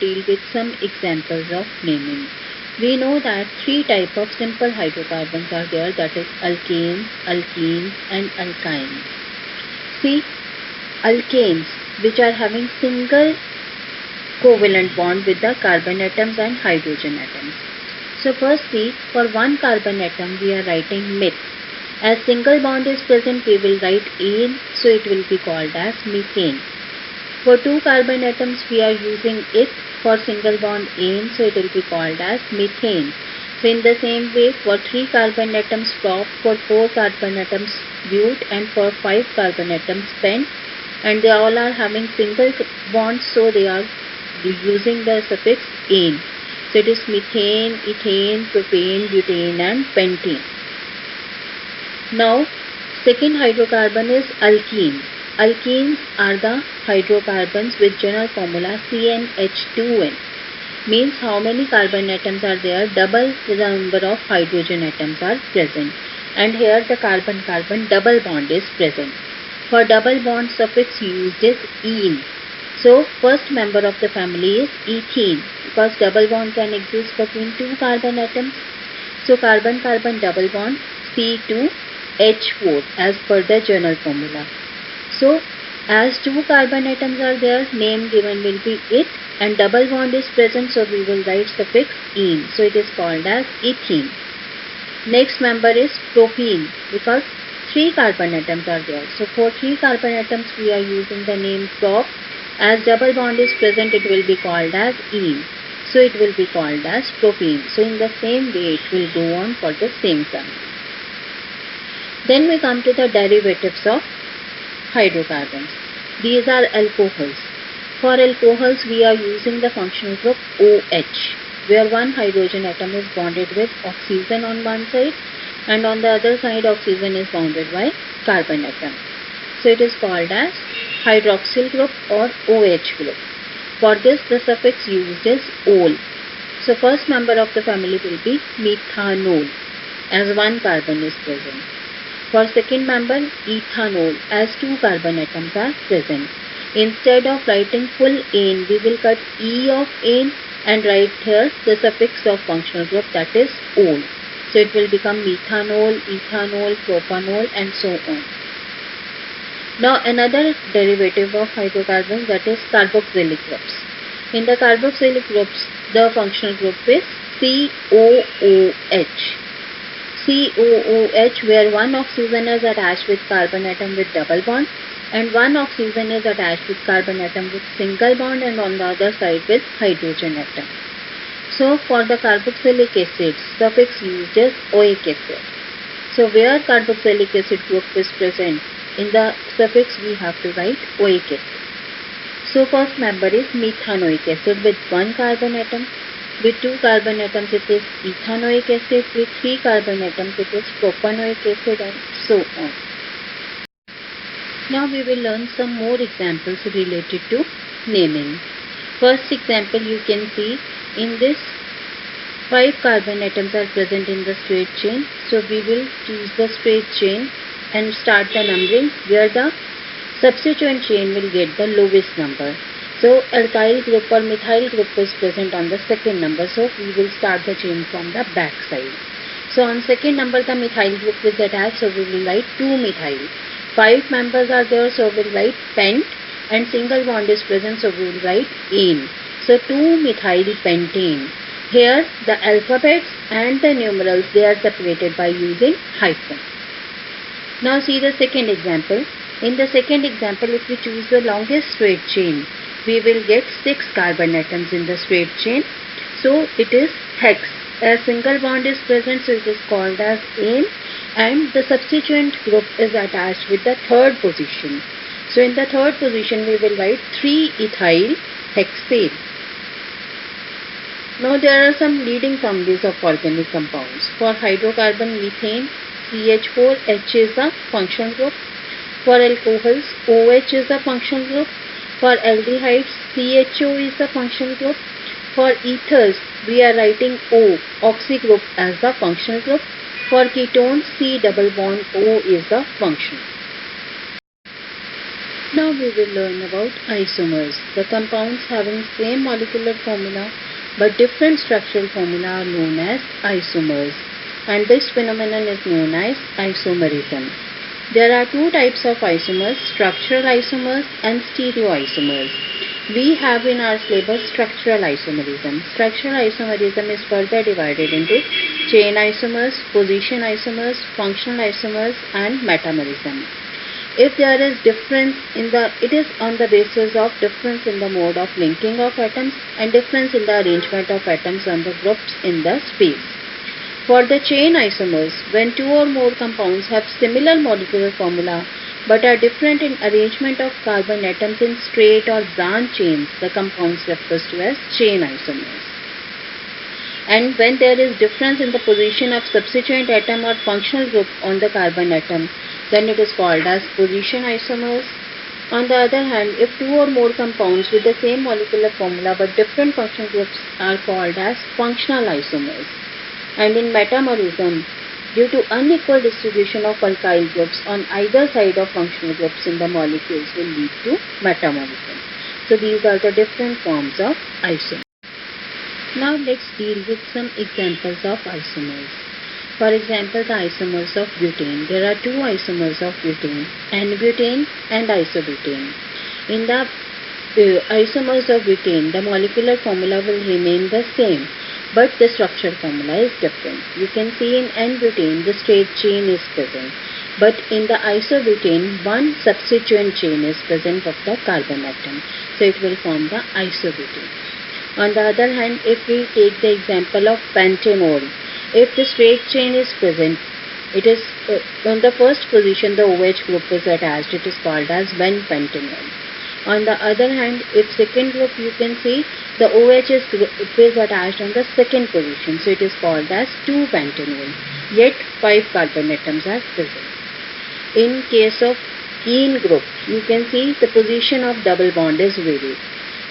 deal with some examples of naming. We know that three types of simple hydrocarbons are there, that is alkanes, alkenes and alkynes. See, alkanes which are having single covalent bond with the carbon atoms and hydrogen atoms. So firstly, for one carbon atom we are writing meth. As single bond is present, we will write ane, so it will be called as methane. For two carbon atoms we are using it. For single bond ane, so it will be called as methane. So in the same way, for three carbon atoms prop, for four carbon atoms bute, and for five carbon atoms pent, and they all are having single bonds, so they are using the suffix ane. So it is methane, ethane, propane, butane and pentane. Now, second hydrocarbon is alkene. Alkenes are the hydrocarbons with general formula CnH2n. Means how many carbon atoms are there, double the number of hydrogen atoms are present. And here the carbon-carbon double bond is present. For double bond, suffix used is ene. So first member of the family is ethene, because double bond can exist between two carbon atoms. So carbon-carbon double bond C2H4 as per the general formula. So as two carbon atoms are there, name given will be it, and double bond is present, so we will write suffix ene. So it is called as ethene. Next member is propene, because three carbon atoms are there. So for three carbon atoms we are using the name prop. As double bond is present, it will be called as ene. So it will be called as propene. So in the same way it will go on for the same family. Then we come to the derivatives of hydrocarbons. These are alcohols. For alcohols we are using the functional group OH, where one hydrogen atom is bonded with oxygen on one side and on the other side oxygen is bounded by carbon atom. So it is called as hydroxyl group or OH group. For this the suffix used is ol. So first member of the family will be methanol, as one carbon is present. For second member, ethanol, as two carbon atoms are present. Instead of writing full ane, we will cut E of ane and write here the suffix of functional group, that is ol. So it will become methanol, ethanol, propanol and so on. Now another derivative of hydrocarbons, that is carboxylic groups. In the carboxylic groups, the functional group is COOH. COOH, where one oxygen is attached with carbon atom with double bond and one oxygen is attached with carbon atom with single bond and on the other side with hydrogen atom. So for the carboxylic acid, suffix used is oic acid. So where carboxylic acid group is present, in the suffix we have to write oic acid. So first member is methanoic acid with one carbon atom. With two carbon atoms it is ethanoic acid, with three carbon atoms it is propanoic acid and so on. Now we will learn some more examples related to naming. First example, you can see in this 5 carbon atoms are present in the straight chain. So we will choose the straight chain and start the numbering, where the subsequent chain will get the lowest number. So alkyl group or methyl group is present on the second number, so we will start the chain from the back side. So on second number the methyl group is attached, so we will write 2-methyl. 5 members are there, so we will write pent, and single bond is present, so we will write ane. So 2-methyl pentane. Here the alphabets and the numerals, they are separated by using hyphen. Now see the second example. In the second example, if we choose the longest straight chain, we will get 6 carbon atoms in the straight chain. So it is hex. A single bond is present, so it is called as ane, and the subsequent group is attached with the third position. So in the third position we will write 3-ethyl hexane. Now there are some leading families of organic compounds. For hydrocarbon methane, CH4, H is the functional group. For alcohols, OH is the functional group. For aldehydes, CHO is the functional group. For ethers, we are writing O, oxy group, as the functional group. For ketones, C double bond O is the function. Now we will learn about isomers. The compounds having same molecular formula but different structural formula are known as isomers, and this phenomenon is known as isomerism. There are two types of isomers, structural isomers and stereoisomers. We have in our syllabus structural isomerism. Structural isomerism is further divided into chain isomers, position isomers, functional isomers and metamerism. If there is difference in the, it is on the basis of difference in the mode of linking of atoms and difference in the arrangement of atoms on the groups in the space. For the chain isomers, when two or more compounds have similar molecular formula but are different in arrangement of carbon atoms in straight or branch chains, the compounds refers to as chain isomers. And when there is difference in the position of substituent atom or functional group on the carbon atom, then it is called as position isomers. On the other hand, if two or more compounds with the same molecular formula but different functional groups are called as functional isomers. And in metamerism, due to unequal distribution of alkyl groups on either side of functional groups in the molecules will lead to metamerism. So these are the different forms of isomers. Now let's deal with some examples of isomers. For example, the isomers of butane. There are two isomers of butane, N-butane and isobutane. In the isomers of butane, the molecular formula will remain the same, but the structural formula is different. You can see in N-butane, the straight chain is present, but in the isobutane, one substituent chain is present of the carbon atom. So it will form the isobutane. On the other hand, if we take the example of pentanol, if the straight chain is present, it is on the first position the OH group is attached, it is called as 1-pentanol. On the other hand, if second group you can see the OH is attached on the second position, so it is called as 2-pentanol, yet 5 carbon atoms are present. In case of ene group, you can see the position of double bond is varied.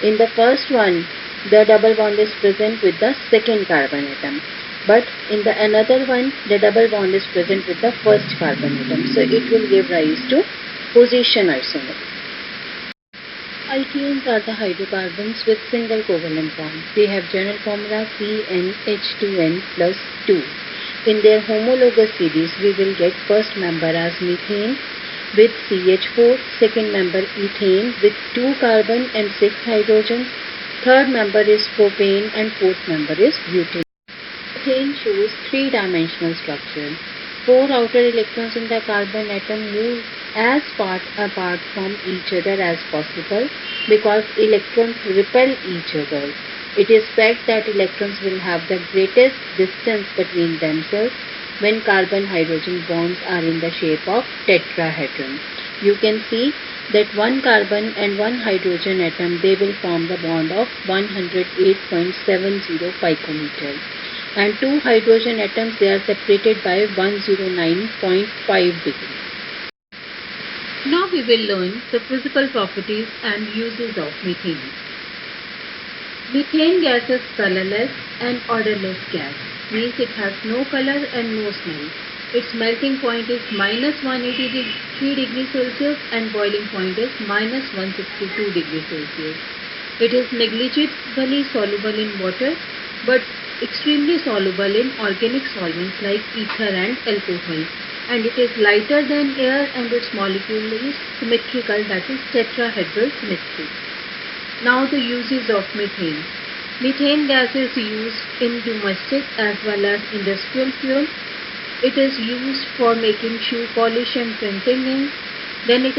In the first one, the double bond is present with the second carbon atom, but in the another one the double bond is present with the first carbon atom, so it will give rise to position isomers. Alkenes are the hydrocarbons with single covalent bond. They have general formula CnH2n plus 2. In their homologous series, we will get first member as methane with CH4, second member ethane with 2 carbon and 6 hydrogens, third member is propane and fourth member is butane. Methane shows three-dimensional structure. 4 outer electrons in the carbon atom move as far apart from each other as possible because electrons repel each other. It is fact that electrons will have the greatest distance between themselves when carbon-hydrogen bonds are in the shape of tetrahedron. You can see that one carbon and one hydrogen atom, they will form the bond of 108.70 picometer. And two hydrogen atoms, they are separated by 109.5 degrees. Now we will learn the physical properties and uses of methane. Methane gas is colorless and odorless gas, means it has no color and no smell. Its melting point is minus 183 degrees Celsius and boiling point is minus 162 degrees Celsius. It is negligibly soluble in water but extremely soluble in organic solvents like ether and alcohol, and it is lighter than air and its molecule is symmetrical, that is tetrahedral symmetry. Now the uses of methane. Methane gas is used in domestic as well as industrial fuel. It is used for making shoe polish and printing ink. Then it is